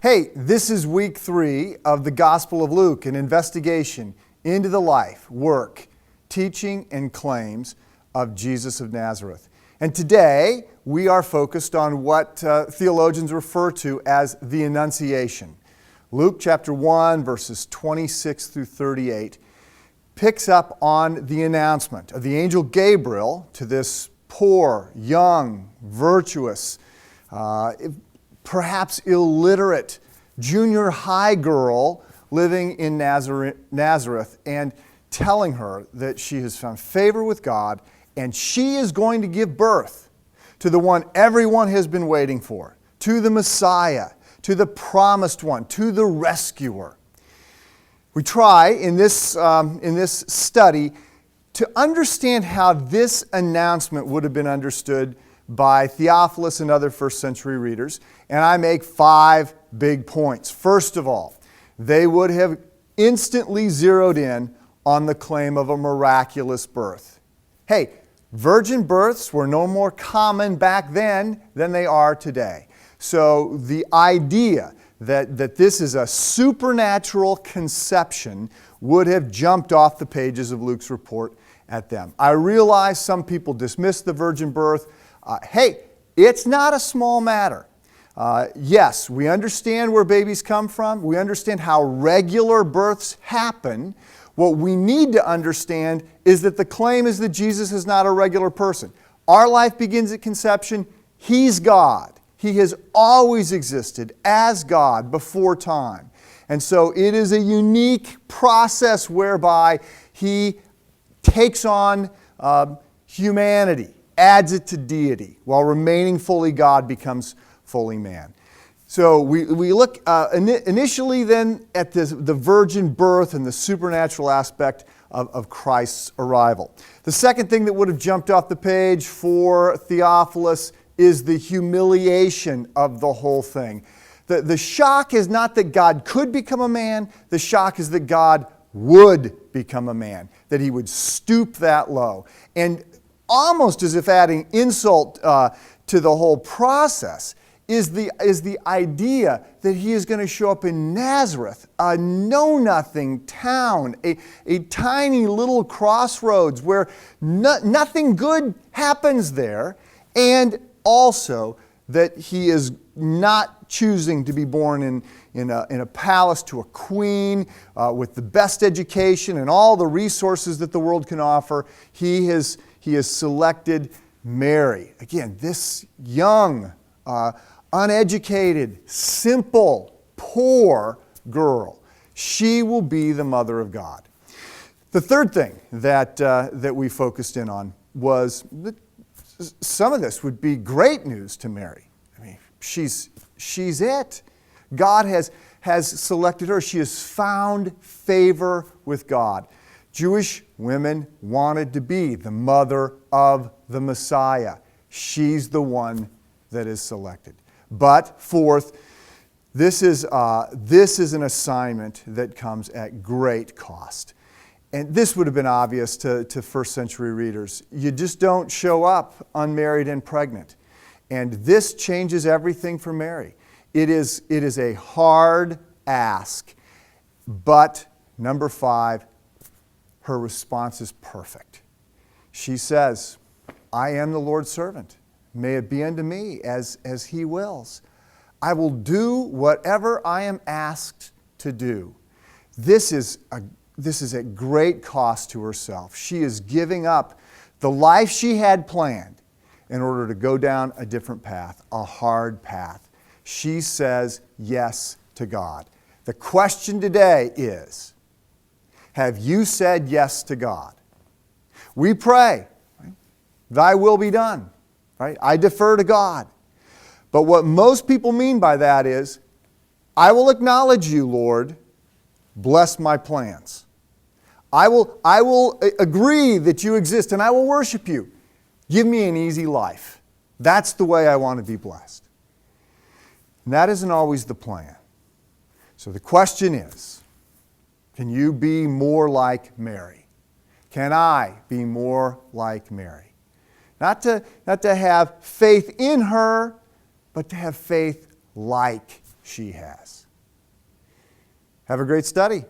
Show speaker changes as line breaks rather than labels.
Hey, this is week 3 of the Gospel of Luke, an investigation into the life, work, teaching, and claims of Jesus of Nazareth. And today, we are focused on what theologians refer to as the Annunciation. Luke chapter 1, verses 26 through 38, picks up on the announcement of the angel Gabriel to this poor, young, virtuous, perhaps illiterate junior high girl living in Nazareth, and telling her that she has found favor with God and she is going to give birth to the one everyone has been waiting for, to the Messiah, to the promised one, to the rescuer. We try in this study to understand how this announcement would have been understood by Theophilus and other first century readers, and I make 5 big points. First of all, they would have instantly zeroed in on the claim of a miraculous birth. Hey, virgin births were no more common back then than they are today. So the idea that this is a supernatural conception would have jumped off the pages of Luke's report at them. I realize some people dismiss the virgin birth. Hey, it's not a small matter. Yes, we understand where babies come from. We understand how regular births happen. What we need to understand is that the claim is that Jesus is not a regular person. Our life begins at conception. He's God. He has always existed as God before time. And so it is a unique process whereby He takes on humanity, adds it to deity, while remaining fully God, becomes fully man. So we look initially then at the virgin birth and the supernatural aspect of Christ's arrival. The second thing that would have jumped off the page for Theophilus is the humiliation of the whole thing. The shock is not that God could become a man. The shock is that God would become a man, that He would stoop that low. And almost as if adding insult to the whole process is the idea that He is going to show up in Nazareth, a know-nothing town, a tiny little crossroads where nothing good happens there, and also that He is not choosing to be born in a palace to a queen with the best education and all the resources that the world can offer. He has selected Mary. Again, this young, uneducated, simple, poor girl. She will be the mother of God. The third thing that we focused in on was that some of this would be great news to Mary. I mean, she's it. God has selected her. She has found favor with God. Jewish women wanted to be the mother of the Messiah. She's the one that is selected. But fourth, this is an assignment that comes at great cost. And this would have been obvious to first century readers. You just don't show up unmarried and pregnant. And this changes everything for Mary. It is a hard ask, but number 5, her response is perfect. She says, I am the Lord's servant. May it be unto me as He wills. I will do whatever I am asked to do. This is at great cost to herself. She is giving up the life she had planned in order to go down a different path, a hard path. She says yes to God. The question today is, have you said yes to God? We pray, right? Thy will be done. Right? I defer to God. But what most people mean by that is, I will acknowledge you, Lord. Bless my plans. I will agree that you exist and I will worship you. Give me an easy life. That's the way I want to be blessed. And that isn't always the plan. So the question is, can you be more like Mary? Can I be more like Mary? Not to have faith in her, but to have faith like she has. Have a great study.